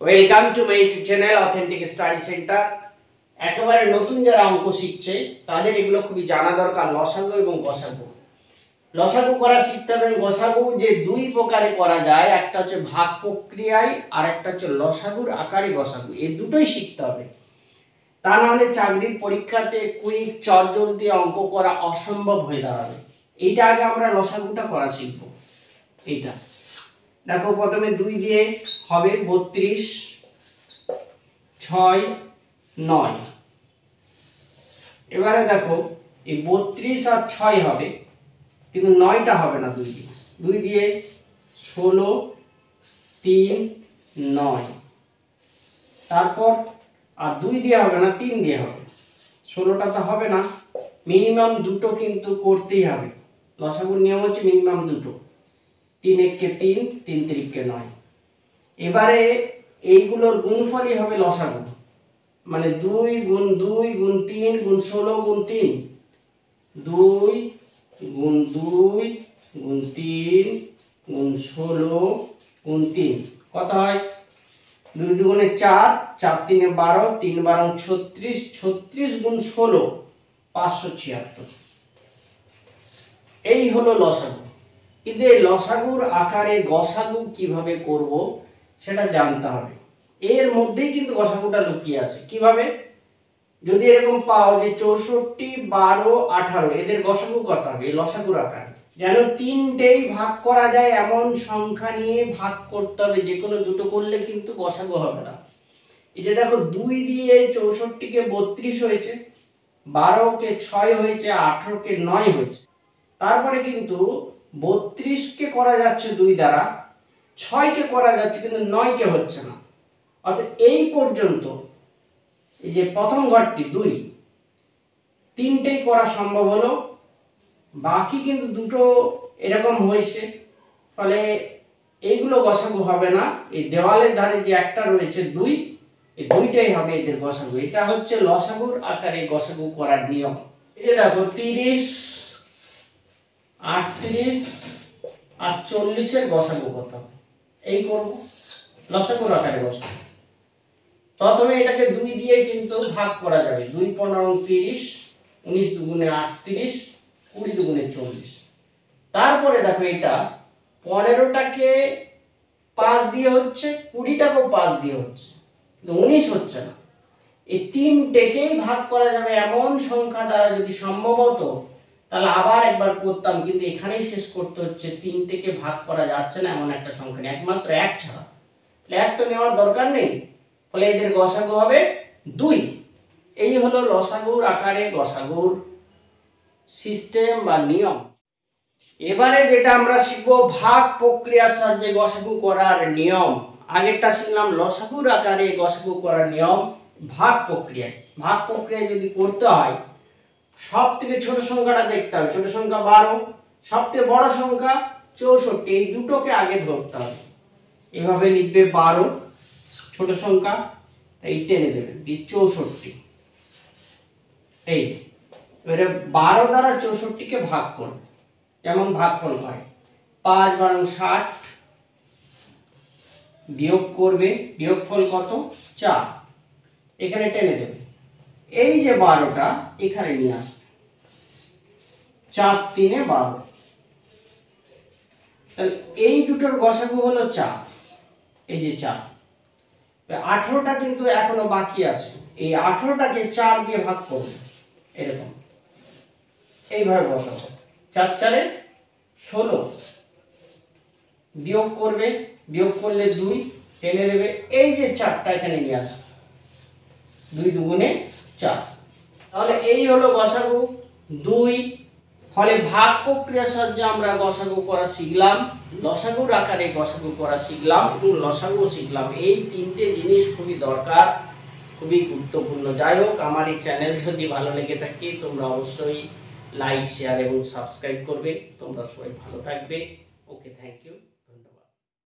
Welcome to my YouTube channel authentic study centre. একেবারে নতুন যারা অঙ্ক শিখছে তাদের এগুলো খুবই জানা দরকার, লসাগু এবং গসাগু। লসাগু করা শিখতে হবে। গসাগু যে দুই প্রকারে করা যায়, একটা হচ্ছে ভাগ প্রক্রিয়ায় আর একটা হচ্ছে লসাগুর আকারে গসাগু। এই দুটোই শিখতে হবে, তা না হলে চাকরির পরীক্ষাতে কুইক চটজলদি অঙ্ক করা অসম্ভব হয়ে দাঁড়াবে। এইটা আগে আমরা লসাগুটা করা শিখবো। এইটা দেখো, প্রথমে 2 দিয়ে হবে 32, 6, 9। এবারে দেখো এই 32 আর 6 হবে, কিন্তু 9টা হবে না 2 দিয়ে। 2 দিয়ে 16, 3, 9। তারপর আর 2 দিয়ে হবে না, 3 দিয়ে হবে। 16টা তো হবে না, মিনিমাম দুটো কিন্তু করতেই হবে। লসাগুর নিয়ম হচ্ছে মিনিমাম দুটো। 3 একে 3, 3 তিরিকে 9। এবারে এইগুলোর গুণফলই হবে লসাগু, মানে 2 গুণ 2 গুণ 3 গুণ 16 গুণ 3, 2 গুণ 2 গুণ 3 গুণ 16 গুণ 3 কত হয়? 2 দুগুণে 4, 4 তিনে 12, 3 12 36, 36 গুণ 16 576। এই হলো লসাগু। কিন্তু এই লসাগুর আকারে গসাগু কিভাবে করব সেটা জানতে হবে। এর মধ্যেই কিন্তু গসাগুটা লুকিয়ে আছে। কিভাবে? যদি এরকম পাও যে 64, 12, 18, এদের গসাগু কত হবে এই লসাগুর আকারে? যেন তিনটেই ভাগ করা যায় এমন সংখ্যা নিয়ে ভাগ করতে হবে। যে কোনো দুটো করলে কিন্তু গসাগু হবে না। এই যে দেখো, 2 দিয়ে 64 কে 32 হয়েছে, 12 কে 6 হয়েছে, 18 কে 9 হয়েছে। তারপরে কিন্তু 32 কে করা যাচ্ছে 2 দ্বারা, 6 কে করা যাচ্ছে কিন্তু 9 কে হচ্ছে না। অর্থাৎ এই পর্যন্ত এই যে প্রথম ঘরটি 2, তিনটেই করা সম্ভব হলো, বাকি কিন্তু দুটো এরকম হয়েছে। ফলে এইগুলো গসাগু হবে না। এই দেওয়ালের ধারে যে একটা রয়েছে 2, এই দুইটাই হবে এদের গসাগু। এটা হচ্ছে লসাগুর আকারে গসাগু করার নিয়ম। এই যে দেখো, 30, 38 আর 40 এর গসাগু কত? এই করব লসাগুর আকারে গসাগু। প্রথমে এটাকে 2 দিয়ে কিন্তু ভাগ করা যাবে। 2 15 30, 19 দুগুণে 38, 20 দুগুণে 40। তারপরে দেখো, এটা 15টাকে 5 দিয়ে হচ্ছে, 20টাকেও 5 দিয়ে হচ্ছে, কিন্তু 19 হচ্ছে না। এই তিনটেকেই ভাগ করা যাবে এমন সংখ্যা দ্বারা যদি সম্ভব হতো তাহলে আবার একবার করতাম, কিন্তু এখানেই শেষ করতে হচ্ছে। 3টেকে ভাগ করা যাচ্ছে না এমন একটা সংখ্যা নেই, একমাত্র 1 ছাড়া। তাহলে 1 তো নেওয়ার দরকার নেই। ফলে এদের গসাগু হবে 2। এই হলো লসাগুর আকারে গসাগুর সিস্টেম বা নিয়ম। এবারে যেটা আমরা শিখবো ভাগ প্রক্রিয়ার সাহায্যে গসাগু করার নিয়ম। আগেরটা শিখলাম লসাগুর আকারে গসাগু করার নিয়ম। ভাগ প্রক্রিয়ায়, ভাগ প্রক্রিয়ায় যদি করতে হয় সব থেকে ছোট সংখ্যাটা দেখতে হবে। ছোট সংখ্যা 12, সবথেকে বড় সংখ্যা 64। এই দুটোকে আগে ধরতে হবে। এভাবে লিখবে 12 ছোট সংখ্যা, এই টেনে দেবে দিয়ে 64। এই এবারে 12 দ্বারা 64 কে ভাগ করবে। যেমন ভাগফল করে 5 12 60, বিয়োগ করবে, বিয়োগফল কত? 4। এখানে টেনে দেবে। এই যে 12টা এখানে নিয়ে আসবে, 4 3 12। তাহলে এই দুটোর গসাগু হলো 4। এই যে 4। 18টা কিন্তু এখনো বাকি আছে। এই 18টাকে 4 দিয়ে ভাগ করবে, এরকম এইভাবে বসাবো। 4 4 16, বিয়োগ করবে, বিয়োগ করলে 2, টেনে দেবে। এই যে 4টা এখানে নিয়ে আসবে, 2 দুগুণে 4। তাহলে এই হলো গসাগু 2। ফলে ভাগ প্রক্রিয়ার সাহায্যে আমরা গসাগু করা শিখলাম, লসাগুর আকারে গসাগু করা শিখলাম এবং লসাগু শিখলাম। এই তিনটে জিনিস খুবই দরকার, খুবই গুরুত্বপূর্ণ। যাই হোক, আমার এই চ্যানেল যদি ভালো লেগে থাকে তোমরা অবশ্যই লাইক, শেয়ার এবং সাবস্ক্রাইব করবে। তোমরা সবাই ভালো থাকবে। ওকে, থ্যাংক ইউ।